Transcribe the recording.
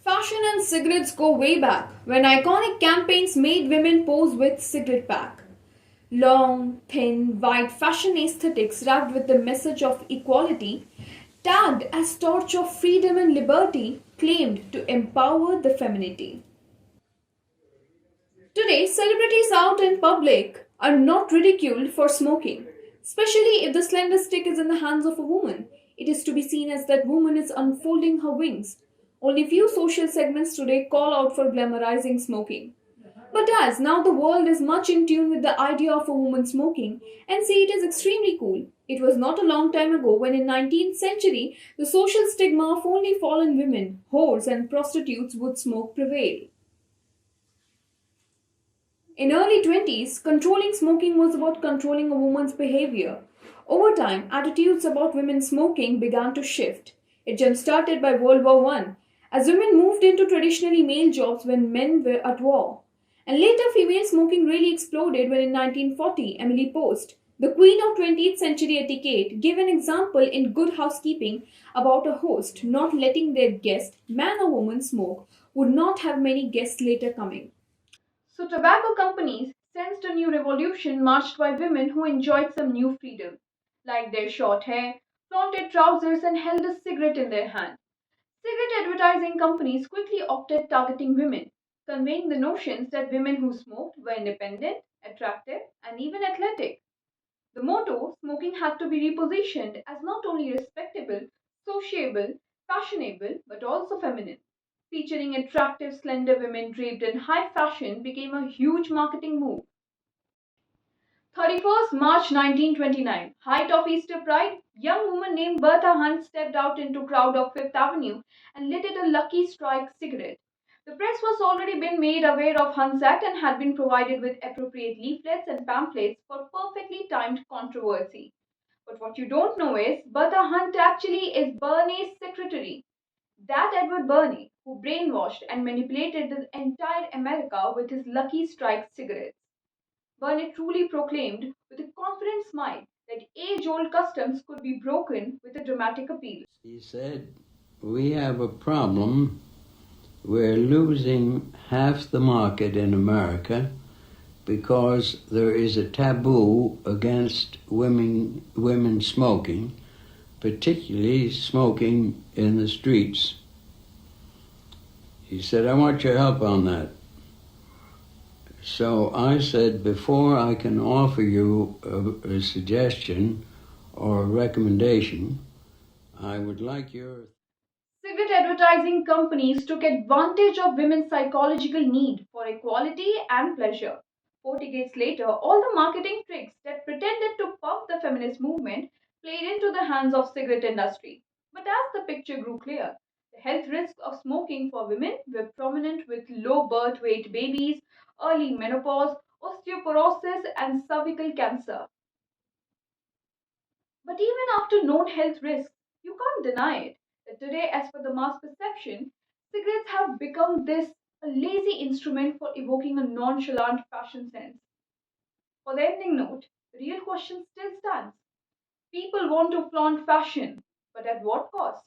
Fashion and cigarettes go way back when iconic campaigns made women pose with cigarette pack. Long, thin, white fashion aesthetics wrapped with the message of equality, tagged as torch of freedom and liberty, claimed to empower the femininity. Today, celebrities out in public are not ridiculed for smoking, especially if the slender stick is in the hands of a woman. It is to be seen as that woman is unfolding her wings. Only few social segments today call out for glamorizing smoking. But as now the world is much in tune with the idea of a woman smoking and see it as extremely cool. It was not a long time ago when in 19th century the social stigma of only fallen women, whores and prostitutes would smoke prevail. In early 20s, controlling smoking was about controlling a woman's behavior. Over time, attitudes about women smoking began to shift. It jump-started by World War One, as women moved into traditionally male jobs when men were at war. And later, female smoking really exploded when in 1940, Emily Post, the queen of 20th century etiquette, gave an example in Good Housekeeping about a host not letting their guest, man or woman, smoke, would not have many guests later coming. So, tobacco companies sensed a new revolution marched by women who enjoyed some new freedom, like their short hair, flaunted trousers, and held a cigarette in their hand. Cigarette advertising companies quickly opted targeting women, conveying the notions that women who smoked were independent, attractive, and even athletic. The motto, smoking had to be repositioned as not only respectable, sociable, fashionable, but also feminine. Featuring attractive, slender women draped in high fashion became a huge marketing move. 31st March 1929, height of Easter Pride, young woman named Bertha Hunt stepped out into crowd of Fifth Avenue and lit a Lucky Strike cigarette. The press was already been made aware of Hunt's act and had been provided with appropriate leaflets and pamphlets for perfectly timed controversy. But what you don't know is Bertha Hunt actually is Bernays' secretary. That Edward Burney, who brainwashed and manipulated the entire America with his Lucky Strike cigarettes. Burney truly proclaimed with a confident smile that age old customs could be broken with a dramatic appeal. He said, "We have a problem. We're losing half the market in America because there is a taboo against women smoking, particularly smoking in the streets." He said, "I want your help on that." So I said, "Before I can offer you a suggestion or a recommendation, I would like your..." Cigarette advertising companies took advantage of women's psychological need for equality and pleasure. 40 decades later, all the marketing tricks that pretended to pump the feminist movement played into the hands of cigarette industry. But as the picture grew clear, the health risks of smoking for women were prominent with low birth weight babies, early menopause, osteoporosis, and cervical cancer. But even after known health risks, you can't deny it that today, as per the mass perception, cigarettes have become this a lazy instrument for evoking a nonchalant fashion sense. For the ending note, the real question still stands. People want to flaunt fashion, but at what cost?